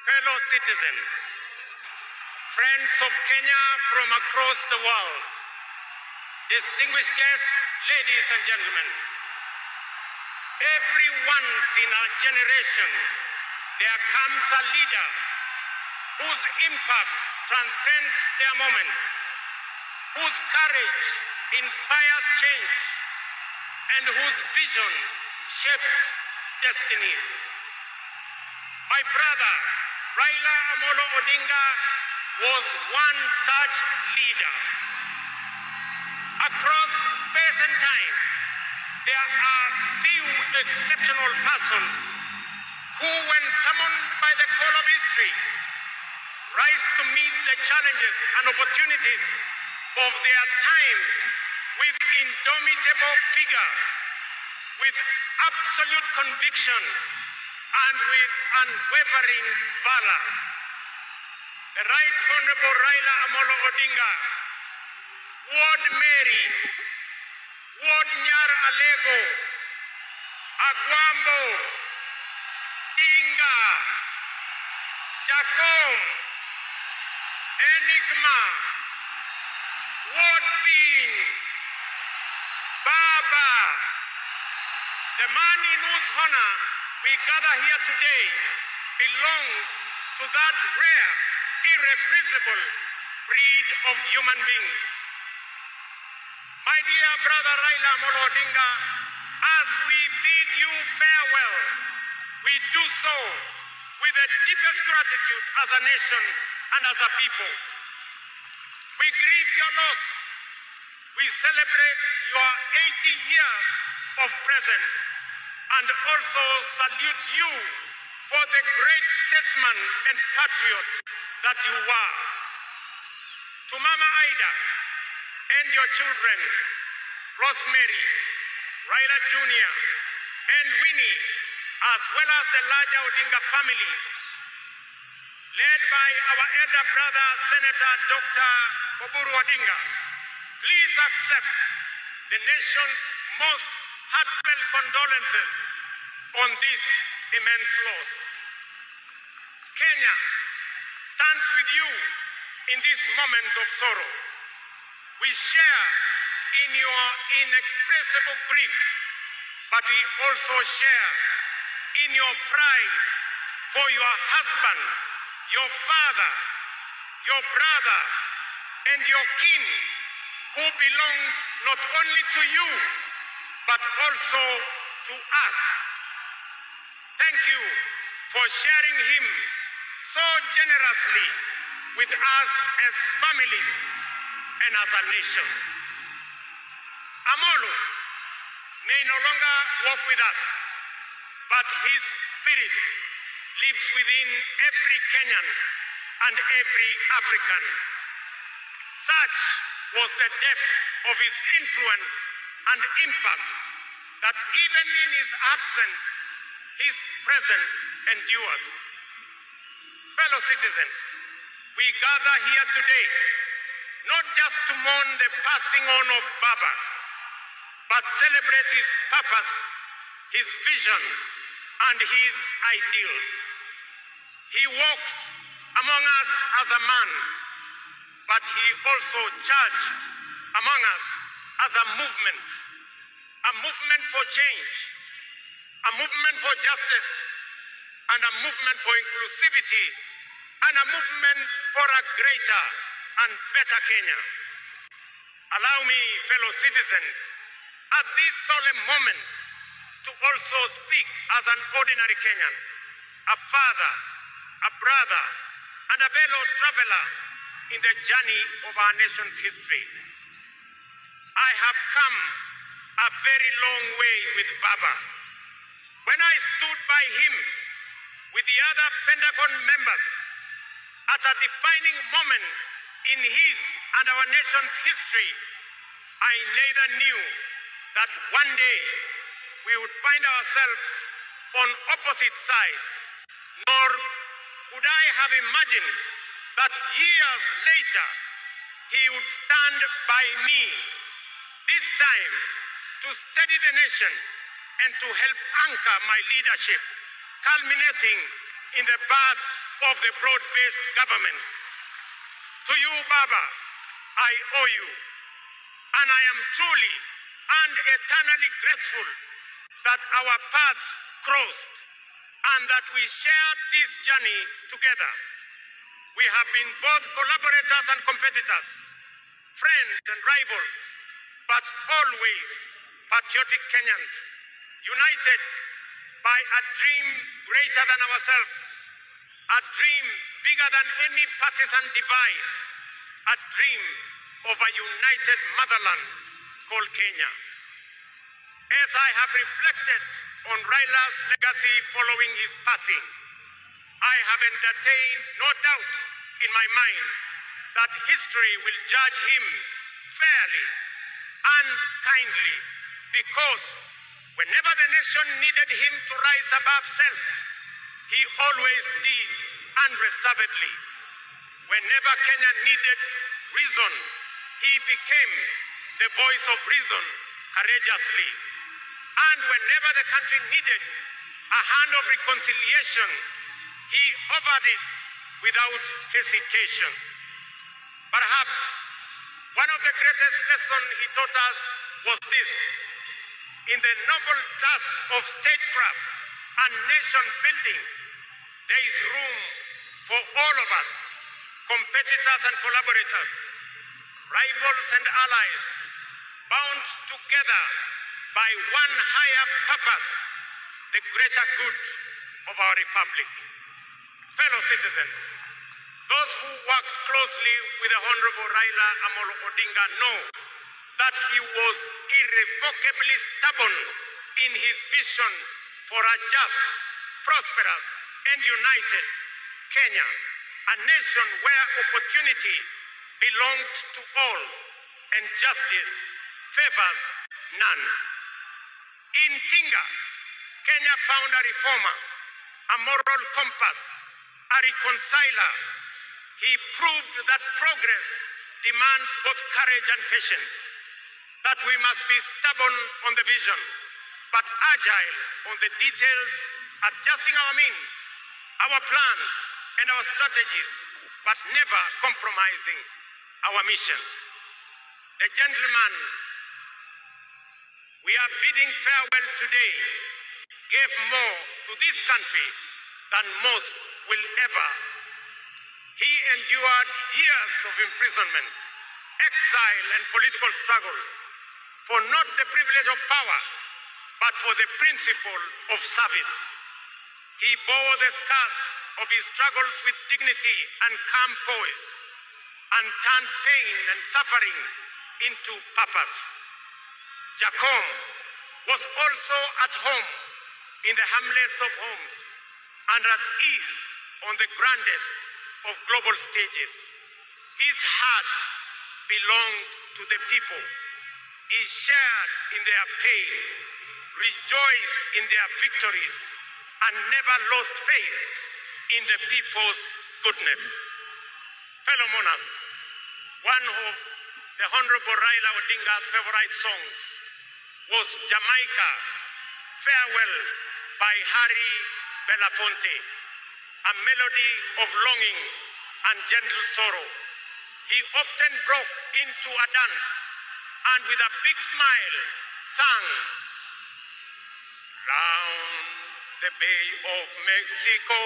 fellow citizens, friends of Kenya from across the world, distinguished guests, ladies and gentlemen, every once in a generation, there comes a leader whose impact transcends their moment, whose courage inspires change, and whose vision shapes destinies. My brother, Raila Amollo Odinga, was one such leader. Across space and time, there are few exceptional persons who, when summoned by the call of history, rise to meet the challenges and opportunities of their time with indomitable vigor, with absolute conviction, and with unwavering valor. The Right Honorable Raila Amollo Odinga, Ward Mary, Ward Nyar Alego, Agwambo, Tinga, Jacom, Enigma, Ward Bean, Baba, the man in whose honor we gather here today, belong to that rare, irreplaceable breed of human beings. My dear brother Raila Amollo Odinga, as we bid you farewell, we do so with the deepest gratitude as a nation and as a people. We grieve your loss. We celebrate your 80 years of presence and also salute you for the great statesman and patriot that you were. To Mama Ida and your children, Rosemary, Raila Jr., and Winnie, as well as the larger Odinga family, led by our elder brother, Senator Dr. Oburu Odinga, please accept the nation's most heartfelt condolences on this immense loss. Kenya stands with you in this moment of sorrow. We share in your inexpressible grief, but we also share in your pride for your husband, your father, your brother, and your kin, who belonged not only to you, but also to us. Thank you for sharing him so generously with us as families and as a nation. Amollo may no longer walk with us, but his spirit lives within every Kenyan and every African. Such was the depth of his influence and impact that even in his absence, his presence endures. Fellow citizens, we gather here today not just to mourn the passing on of Baba, but celebrate his purpose, his vision, and his ideals. He walked among us as a man, but he also charged among us as a movement for change, a movement for justice, and a movement for inclusivity, and a movement for a greater and better Kenya. Allow me, fellow citizens, at this solemn moment, to also speak as an ordinary Kenyan, a father, a brother, and a fellow traveler in the journey of our nation's history. I have come a very long way with Baba. When I stood by him with the other Pentagon members at a defining moment in his and our nation's history, I neither knew that one day we would find ourselves on opposite sides, nor could I have imagined that years later he would stand by me, this time to steady the nation and to help anchor my leadership, culminating in the birth of the broad-based government. To you, Baba, I owe you, and I am truly and eternally grateful that our paths crossed and that we shared this journey together. We have been both collaborators and competitors, friends and rivals, but always patriotic Kenyans, united by a dream greater than ourselves, a dream bigger than any partisan divide, a dream of a united motherland called Kenya. As I have reflected on Raila's legacy following his passing, I have entertained no doubt in my mind that history will judge him fairly and kindly, because whenever the nation needed him to rise above self, he always did unreservedly. Whenever Kenya needed reason, he became the voice of reason courageously. And whenever the country needed a hand of reconciliation, he offered it without hesitation. Perhaps one of the greatest lessons he taught us was this: in the noble task of statecraft and nation building, there is room for all of us, competitors and collaborators, rivals and allies, bound together by one higher purpose, the greater good of our republic. Fellow citizens, those who worked closely with the Honorable Raila Amollo Odinga know that he was irrevocably stubborn in his vision for a just, prosperous, and united Kenya, a nation where opportunity belonged to all and justice favors none. In Tinga, Kenya found a reformer, a moral compass, a reconciler. He proved that progress demands both courage and patience, that we must be stubborn on the vision, but agile on the details, adjusting our means, our plans, and our strategies, but never compromising our mission. The gentleman we are bidding farewell today gave more to this country than most will ever. He endured years of imprisonment, exile, and political struggle for not the privilege of power, but for the principle of service. He bore the scars of his struggles with dignity and calm poise, and turned pain and suffering into purpose. Jacom was also at home in the humblest of homes and at ease on the grandest of global stages. His heart belonged to the people. He shared in their pain, rejoiced in their victories, and never lost faith in the people's goodness. Fellow monarchs, one of the Honorable Raila Odinga's favorite songs was Jamaica, Farewell by Harry Belafonte, a melody of longing and gentle sorrow. He often broke into a dance and with a big smile sang, "Round the Bay of Mexico,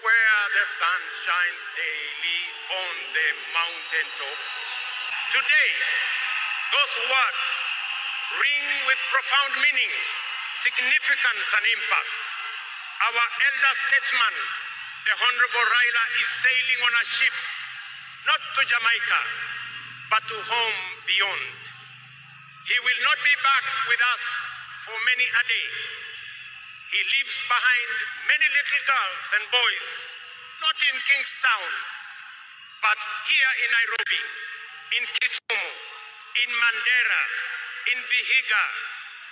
where the sun shines daily on the mountaintop." Today, those words ring with profound meaning, significance, and impact. Our elder statesman, the Honorable Raila, is sailing on a ship, not to Jamaica, but to home beyond. He will not be back with us for many a day. He leaves behind many little girls and boys, not in Kingstown, but here in Nairobi, in Kisumu, in Mandera, in Vihiga,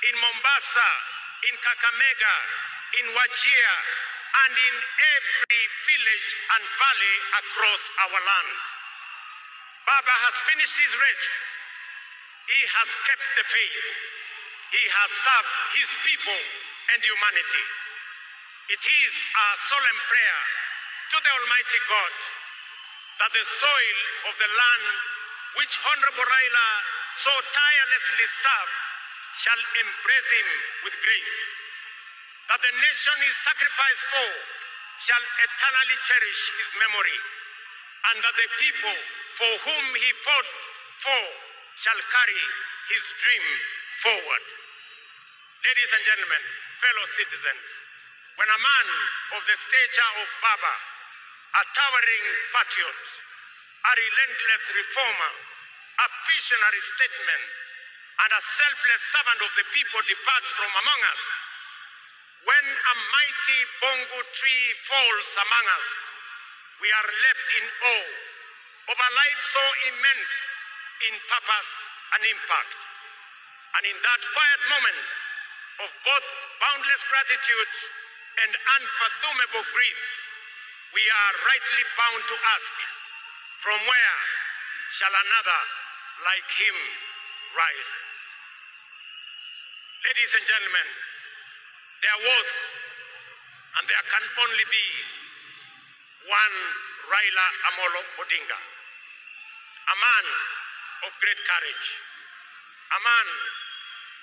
in Mombasa, in Kakamega, in Wajir, and in every village and valley across our land. Baba has finished his race. He has kept the faith. He has served his people and humanity. It is our solemn prayer to the Almighty God that the soil of the land which Honorable Raila so tirelessly served shall embrace him with grace, that the nation he sacrificed for shall eternally cherish his memory, and that the people for whom he fought for shall carry his dream forward. Ladies and gentlemen, fellow citizens, when a man of the stature of Baba, a towering patriot, a relentless reformer, a visionary statesman, and a selfless servant of the people departs from among us, when a mighty bongo tree falls among us, we are left in awe of a life so immense in purpose and impact. And in that quiet moment of both boundless gratitude and unfathomable grief, we are rightly bound to ask, from where shall another like him rise? Ladies and gentlemen, there was and there can only be one Raila Amollo Odinga, a man of great courage, a man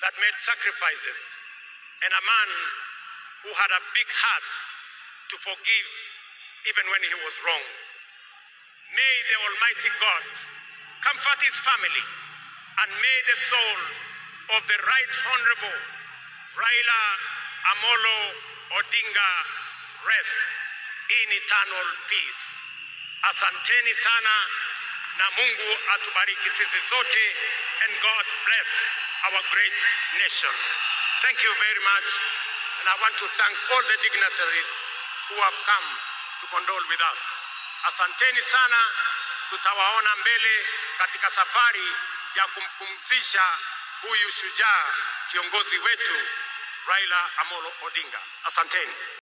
that made sacrifices, and a man who had a big heart to forgive even when he was wrong. May the Almighty God comfort his family, and may the soul of the Right Honorable Raila Amollo Odinga rest in eternal peace. Asanteni sana, na Mungu atubariki sisi sote, and God bless our great nation. Thank you very much, and I want to thank all the dignitaries who have come to condole with us. Asanteni sana, tutawaona mbele katika safari ya kumpumzisha huyu shujaa kiongozi wetu Raila Amollo Odinga. Asanteni.